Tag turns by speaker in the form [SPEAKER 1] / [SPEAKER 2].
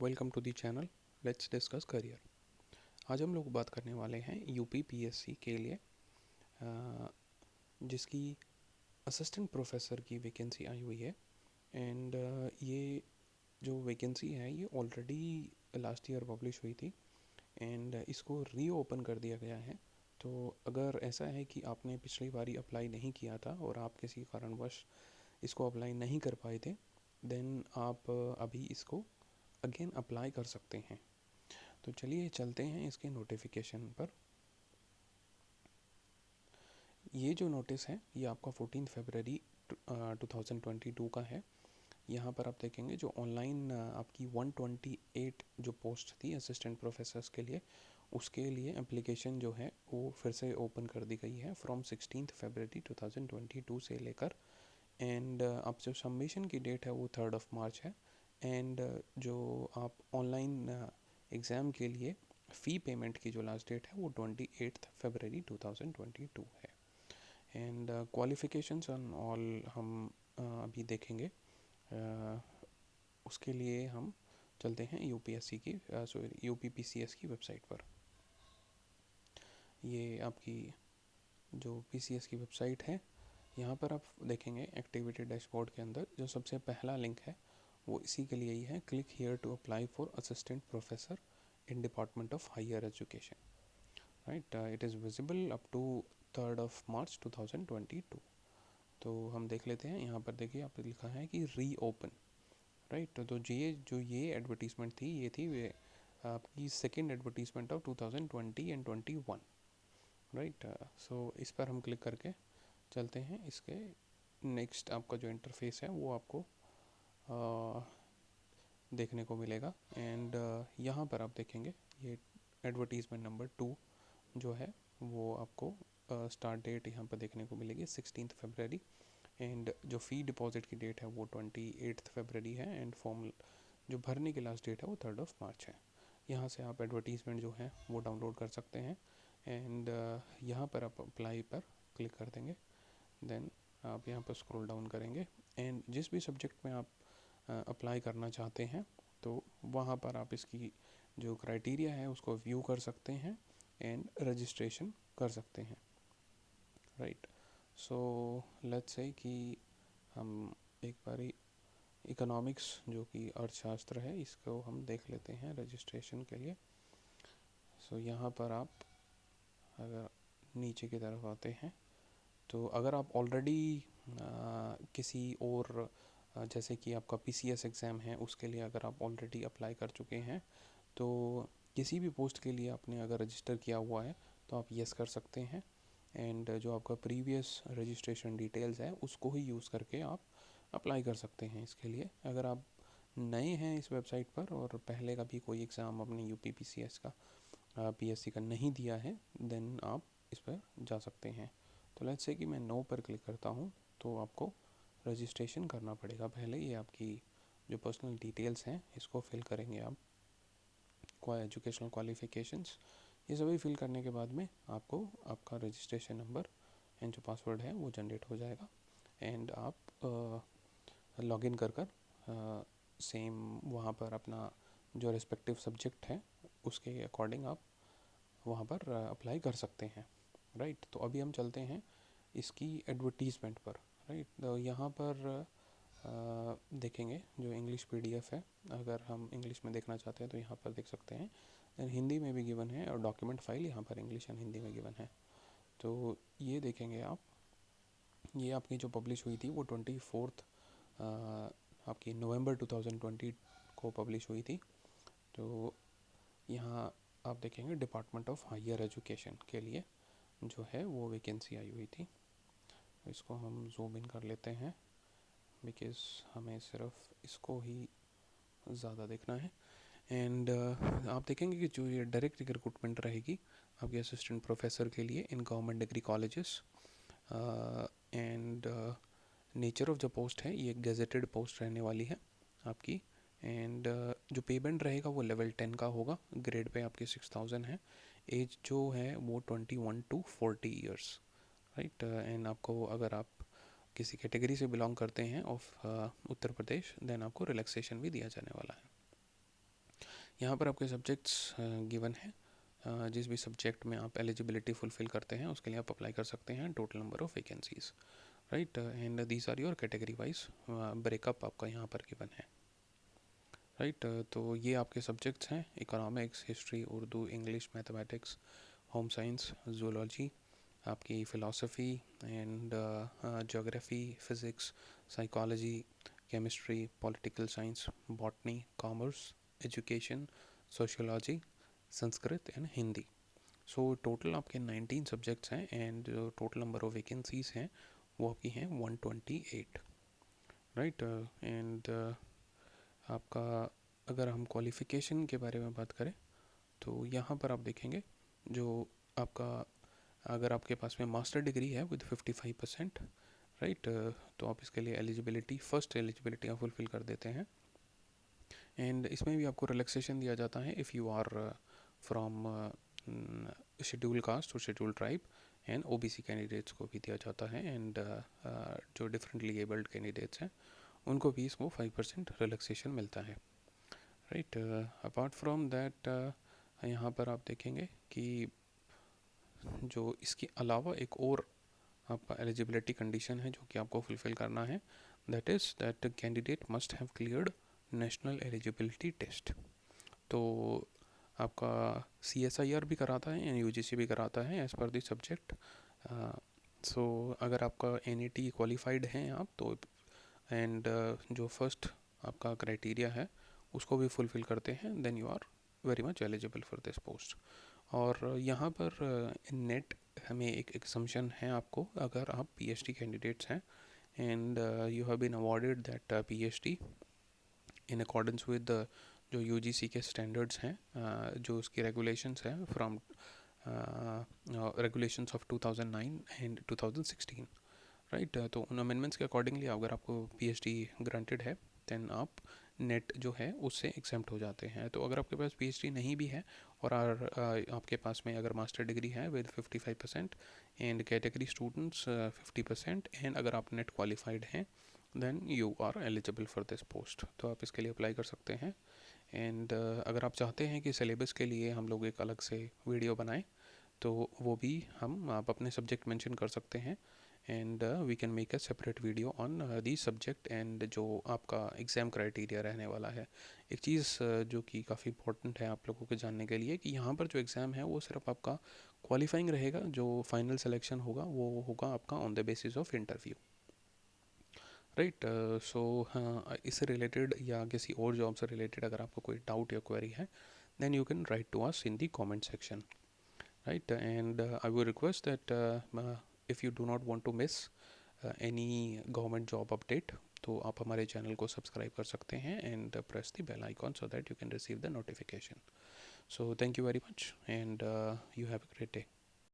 [SPEAKER 1] Welcome to the channel. Let's discuss career. आज हम लोग बात करने वाले हैं यूपी पीएससी के लिए जिसकी असिस्टेंट प्रोफेसर की वैकेंसी आई हुई है। एंड ये जो वैकेंसी है ये ऑलरेडी लास्ट ईयर पब्लिश हुई थी एंड इसको रीओपन कर दिया गया है। तो अगर ऐसा है कि आपने पिछली बारी अप्लाई नहीं किया था और आप किसी कारणवश इसको अप्लाई नहीं कर पाए थे, देन आप अभी इसको अगेन अप्लाई कर सकते हैं। तो चलिए चलते हैं इसके नोटिफिकेशन पर। ये जो नोटिस है ये आपका 14 फरवरी 2022 का है। यहाँ पर आप देखेंगे जो ऑनलाइन आपकी 128 जो पोस्ट थी असिस्टेंट प्रोफेसर्स के लिए, उसके लिए एप्लीकेशन जो है वो फिर से ओपन कर दी गई है फ्रॉम 16 फरवरी 2022 से लेकर। एंड आप जो सबमिशन की डेट है वो 3 मार्च है। एंड जो आप ऑनलाइन एग्ज़ाम के लिए फ़ी पेमेंट की जो लास्ट डेट है वो 28 फरवरी 2022 है। एंड क्वालिफ़िकेशंस ऑन ऑल हम अभी देखेंगे। उसके लिए हम चलते हैं यूपीएससी की यूपीपीसीएस की वेबसाइट पर। ये आपकी जो पीसीएस की वेबसाइट है, यहाँ पर आप देखेंगे एक्टिविटी डैशबोर्ड के अंदर जो सबसे पहला लिंक है वो इसी के लिए ही है, click here to apply for assistant professor in department of higher education. Right, it is visible up to 3 March 2022। तो हम देख लेते हैं। यहाँ पर देखिए आप लिखा है कि री ओपन। राइट, तो ये एडवर्टीज़मेंट थी, ये थी आपकी second advertisement of 2020 and 21। Right, so इस पर हम क्लिक करके चलते हैं। इसके नेक्स्ट आपका जो इंटरफेस है वो आपको देखने को मिलेगा। एंड यहाँ पर आप देखेंगे ये एडवर्टीज़मेंट नंबर 2 जो है वो आपको स्टार्ट डेट यहाँ पर देखने को मिलेगी 16 फरवरी। एंड जो फ़ी डिपॉजिट की डेट है वो 28 फरवरी है। एंड फॉर्म जो भरने की लास्ट डेट है वो 3 मार्च है। यहाँ से आप एडवर्टीज़मेंट जो है वो डाउनलोड कर सकते हैं। एंड यहाँ पर आप अप्लाई पर क्लिक कर देंगे। देन आप यहाँ पर स्क्रॉल डाउन करेंगे एंड जिस भी सब्जेक्ट में आप अप्लाई करना चाहते हैं तो वहाँ पर आप इसकी जो क्राइटेरिया है उसको व्यू कर सकते हैं एंड रजिस्ट्रेशन कर सकते हैं। राइट, सो लेट्स से कि हम एक बारी इकोनॉमिक्स जो कि अर्थशास्त्र है इसको हम देख लेते हैं रजिस्ट्रेशन के लिए। सो यहाँ पर आप अगर नीचे की तरफ आते हैं तो अगर आप ऑलरेडी किसी और जैसे कि आपका पीसीएस एग्ज़ाम है उसके लिए अगर आप ऑलरेडी अप्लाई कर चुके हैं तो किसी भी पोस्ट के लिए आपने अगर रजिस्टर किया हुआ है तो आप यस कर सकते हैं। एंड जो आपका प्रीवियस रजिस्ट्रेशन डिटेल्स है उसको ही यूज़ करके आप अप्लाई कर सकते हैं इसके लिए। अगर आप नए हैं इस वेबसाइट पर और पहले का भी कोई एग्ज़ाम अपने यूपी पीसीएस का पीएससी का नहीं दिया है, देन आप इस पर जा सकते हैं। तो लेट्स से कि मैं नो पर क्लिक करता हूँ तो आपको रजिस्ट्रेशन करना पड़ेगा। पहले ये आपकी जो पर्सनल डिटेल्स हैं इसको फिल करेंगे आप, एजुकेशनल क्वालिफ़िकेशंस ये सभी फिल करने के बाद में आपको आपका रजिस्ट्रेशन नंबर एंड जो पासवर्ड है वो जनरेट हो जाएगा। एंड आप लॉगिन कर सेम वहाँ पर अपना जो रिस्पेक्टिव सब्जेक्ट है उसके अकॉर्डिंग आप वहाँ पर अप्लाई कर सकते हैं। राइट, तो अभी हम चलते हैं इसकी एडवर्टीज़मेंट पर। राइट, तो यहाँ पर देखेंगे जो इंग्लिश पीडीएफ है, अगर हम इंग्लिश में देखना चाहते हैं तो यहाँ पर देख सकते हैं। हिंदी में भी गिवन है और डॉक्यूमेंट फाइल यहाँ पर इंग्लिश एंड हिंदी में गिवन है। तो ये देखेंगे आप, ये आपकी जो पब्लिश हुई थी वो 24 आपकी नवंबर 2020 को पब्लिश हुई थी। तो यहाँ आप देखेंगे डिपार्टमेंट ऑफ हायर एजुकेशन के लिए जो है वो वैकेंसी आई हुई थी। इसको हम जूम इन कर लेते हैं बिकॉज़ हमें सिर्फ इसको ही ज़्यादा देखना है। एंड आप देखेंगे कि जो ये डायरेक्ट रिक्रूटमेंट रहेगी आपके असिस्टेंट प्रोफेसर के लिए in government degree colleges. And nature of the post है, ये गेजेटेड पोस्ट रहने वाली है आपकी। एंड जो पेमेंट रहेगा वो लेवल 10 का होगा, ग्रेड पे आपके 6000 है। एज जो है वो 21 to 40 ईयर्स। राइट, एंड आपको अगर आप किसी कैटेगरी से बिलोंग करते हैं ऑफ उत्तर प्रदेश, देन आपको रिलैक्सेशन भी दिया जाने वाला है। यहाँ पर आपके सब्जेक्ट्स गिवन है। जिस भी सब्जेक्ट में आप एलिजिबिलिटी फुलफिल करते हैं उसके लिए आप अप्लाई कर सकते हैं। Total number of vacancies, right, and these are your category wise breakup आपका यहाँ पर गिवन है, राइट। तो ये आपके सब्जेक्ट्स हैं: economics, history, Urdu, English, mathematics, home science, zoology, आपकी philosophy and geography, physics, psychology, chemistry, political science, botany, commerce, education, sociology, Sanskrit and Hindi. So total आपके 19 सब्जेक्ट्स हैं एंड जो टोटल नंबर ऑफ वैकेंसीज़ हैं वो आपकी हैं 128, राइट। एंड आपका अगर हम क्वालिफ़िकेशन के बारे में बात करें तो यहाँ पर आप देखेंगे जो आपका, अगर आपके पास में मास्टर डिग्री है विद 55%, राइट, तो आप इसके लिए एलिजिबिलिटी, फर्स्ट एलिजिबिलिटी आप फुलफिल कर देते हैं। एंड इसमें भी आपको रिलैक्सेशन दिया जाता है if you are from schedule caste और schedule tribe, and OBC candidates को भी दिया जाता है, एंड जो डिफरेंटली एबल्ड कैंडिडेट्स हैं उनको भी इसको 5% रिलैक्सेशन मिलता है, राइट। अपार्ट फ्रॉम दैट यहाँ पर आप देखेंगे कि जो इसके अलावा एक और आपका एलिजिबिलिटी कंडीशन है जो कि आपको फुलफ़िल करना है, that is that candidate must have cleared national eligibility test. तो आपका CSIR भी कराता है एंड UGC भी कराता है एज़ पर द सब्जेक्ट। सो अगर आपका NET क्वालिफाइड हैं आप तो, एंड जो फर्स्ट आपका क्राइटेरिया है उसको भी फुलफ़िल करते हैं, then you are very much eligible for this post. और यहाँ पर नेट हमें एक एग्जम्पशन है आपको, अगर आप PhD कैंडिडेट्स हैं and you have been awarded that PhD in accordance with जो UGC के स्टैंडर्ड्स हैं, जो उसकी रेगुलेशंस हैं from regulations of 2009 and 2016, right. तो उन अमेंडमेंट्स के अकॉर्डिंगली अगर आपको PhD ग्रांटेड है देन आप नेट जो है उससे एग्जेम्प्ट हो जाते हैं। तो अगर आपके पास PhD नहीं भी है और आपके पास में अगर मास्टर डिग्री है with 55% and category students 50%, and अगर आप नेट क्वालिफाइड हैं then you are eligible for this post, तो आप इसके लिए अप्लाई कर सकते हैं। एंड अगर आप चाहते हैं कि सिलेबस के लिए हम लोग एक अलग से वीडियो बनाएं तो वो भी आप अपने सब्जेक्ट मेंशन कर सकते हैं, and we can make a separate video on the subject and जो आपका एग्ज़ाम क्राइटेरिया रहने वाला है। एक चीज़ जो कि काफ़ी इंपॉर्टेंट है आप लोगों के जानने के लिए कि यहाँ पर जो एग्ज़ाम है वो सिर्फ आपका क्वालिफाइंग रहेगा, जो फाइनल सिलेक्शन होगा वो होगा आपका on the basis of interview, right. So हाँ, इससे रिलेटेड या किसी और जॉब से रिलेटेड अगर आपको कोई डाउट या क्वेरी है then you can write to us in the comment section, right, and I would request that if you do not want to miss any government job update तो आप हमारे channel को subscribe कर सकते हैं and press the bell icon so that you can receive the notification. So thank you very much and you have a great day.